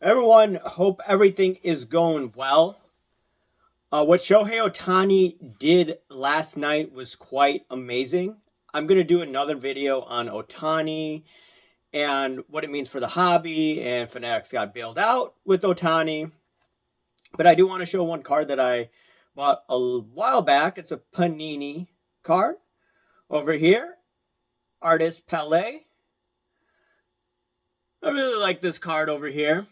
Everyone, hope everything is going well. What Shohei Ohtani did last night was quite amazing. I'm going to do another video on Ohtani and what it means for the hobby, and Fanatics got bailed out with Ohtani. But I do want to show one card that I bought a while back. It's a Panini card over here. Artist Pele. I really like this card over here.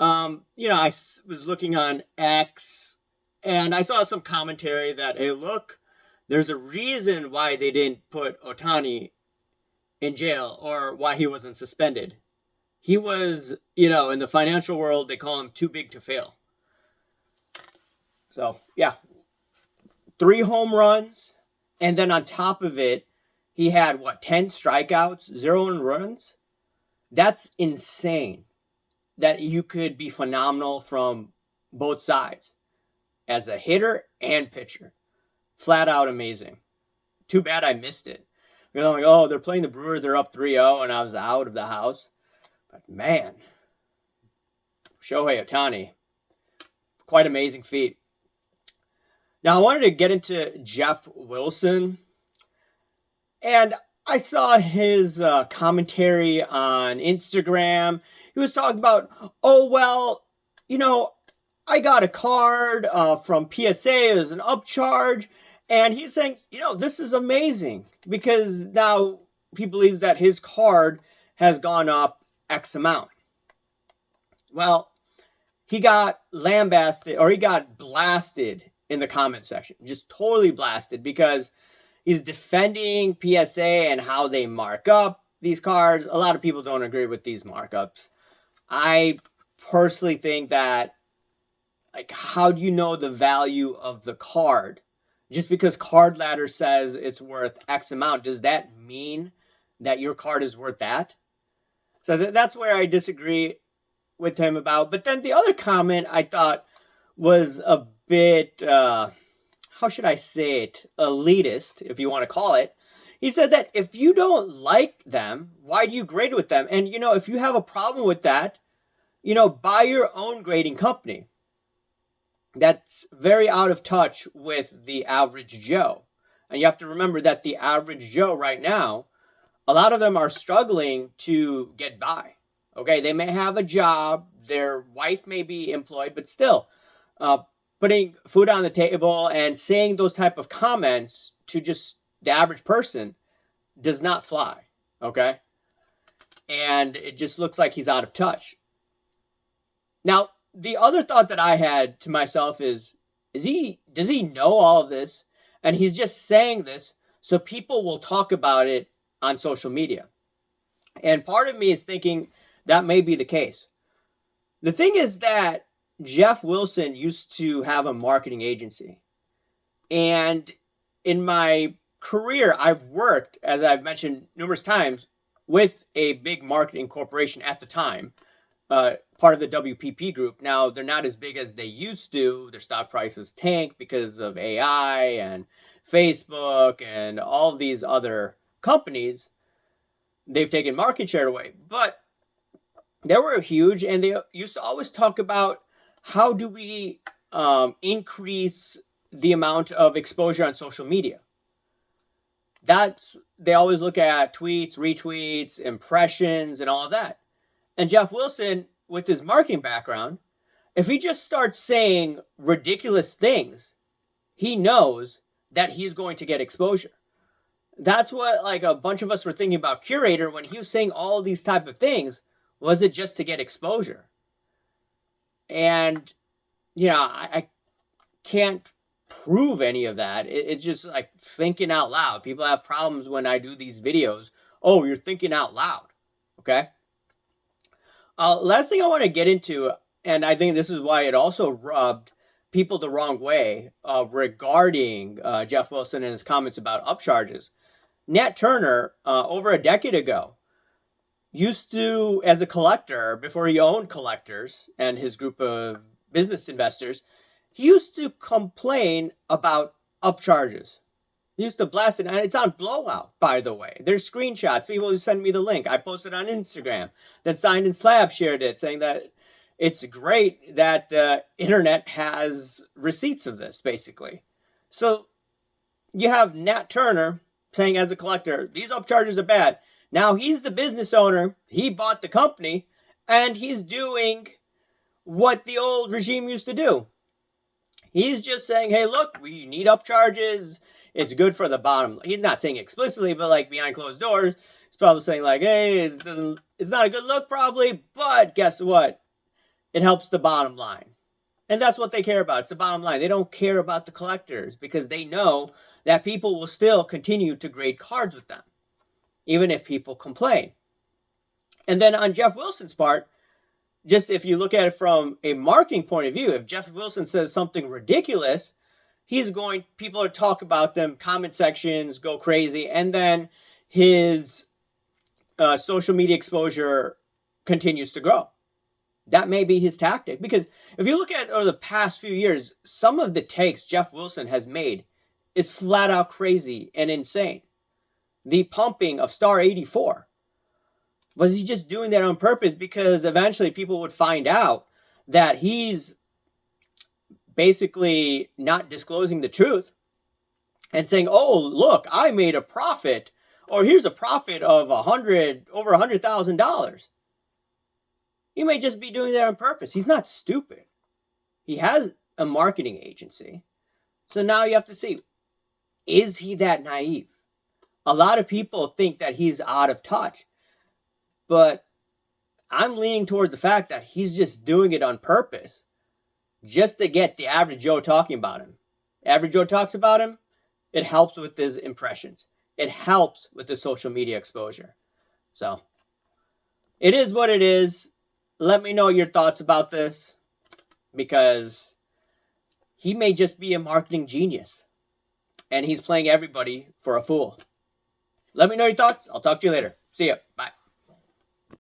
I was looking on X and I saw some commentary that, hey, look, there's a reason why they didn't put Ohtani in jail or why he wasn't suspended. He was, in the financial world, they call him too big to fail. So, yeah, 3 home runs. And then on top of it, he had, 10 strikeouts, 0 runs? That's insane. That you could be phenomenal from both sides as a hitter and pitcher. Flat out amazing. Too bad I missed it. Because I'm like, oh, they're playing the Brewers, they're up 3-0, and I was out of the house. But man, Shohei Ohtani, quite amazing feat. Now I wanted to get into Geoff Wilson. And I saw his commentary on Instagram. He was talking about, oh, well, I got a card from PSA as an upcharge. And he's saying, this is amazing because now he believes that his card has gone up X amount. Well, he got lambasted, or he got blasted in the comment section, just totally blasted, because he's defending PSA and how they mark up these cards. A lot of people don't agree with these markups. I personally think that, how do you know the value of the card? Just because Card Ladder says it's worth X amount, does that mean that your card is worth that? So that's where I disagree with him about. But then the other comment I thought was a bit, how should I say it, elitist, if you want to call it. He said that if you don't like them, why do you grade with them? And, if you have a problem with that, buy your own grading company. That's very out of touch with the average Joe. And you have to remember that the average Joe right now, a lot of them are struggling to get by. Okay, they may have a job, their wife may be employed, but still, putting food on the table and saying those type of comments to just the average person does not fly, okay? And it just looks like he's out of touch. Now, the other thought that I had to myself does he know all of this and he's just saying this so people will talk about it on social media? And part of me is thinking that may be the case. The thing is that Geoff Wilson used to have a marketing agency. And in my career, I've worked, as I've mentioned numerous times, with a big marketing corporation at the time, part of the WPP group. Now, they're not as big as they used to. Their stock prices tanked because of AI and Facebook and all these other companies. They've taken market share away. But they were huge, and they used to always talk about how do we increase the amount of exposure on social media. They always look at tweets, retweets, impressions, and all of that. And Geoff Wilson, with his marketing background, if he just starts saying ridiculous things, he knows that he's going to get exposure. That's what a bunch of us were thinking about Curator when he was saying all these type of things. Was it just to get exposure? And, I can't prove any of that. It's just like thinking out loud. People have problems when I do these videos. Oh, you're thinking out loud. Okay? Last thing I want to get into, and I think this is why it also rubbed people the wrong way regarding Geoff Wilson and his comments about upcharges. Nat Turner, over a decade ago, used to, as a collector, before he owned collectors and his group of business investors, he used to complain about upcharges. He used to blast it, and it's on Blowout, by the way. There's screenshots. People who send me the link. I posted on Instagram. Then Signed and Slab shared it, saying that, it's great that the internet has receipts of this, basically. So you have Nat Turner saying as a collector, these upcharges are bad. Now he's the business owner. He bought the company, and he's doing what the old regime used to do. He's just saying, hey, look, we need upcharges. It's good for the bottom. He's not saying explicitly, but like behind closed doors, he's probably saying like, hey, it's not a good look probably, but guess what? It helps the bottom line. And that's what they care about. It's the bottom line. They don't care about the collectors because they know that people will still continue to grade cards with them, even if people complain. And then on Geoff Wilson's part, just if you look at it from a marketing point of view, if Geoff Wilson says something ridiculous, people are talk about them, comment sections go crazy, and then his social media exposure continues to grow. That may be his tactic, because if you look at over the past few years, some of the takes Geoff Wilson has made is flat out crazy and insane. The pumping of star 84. Was he just doing that on purpose because eventually people would find out that he's basically not disclosing the truth and saying, oh, look, I made a profit, or here's a profit of over $100,000. He may just be doing that on purpose. He's not stupid. He has a marketing agency. So now you have to see, is he that naive? A lot of people think that he's out of touch. But I'm leaning towards the fact that he's just doing it on purpose just to get the average Joe talking about him. Average Joe talks about him, it helps with his impressions. It helps with the social media exposure. So it is what it is. Let me know your thoughts about this, because he may just be a marketing genius and he's playing everybody for a fool. Let me know your thoughts. I'll talk to you later. See ya. Bye.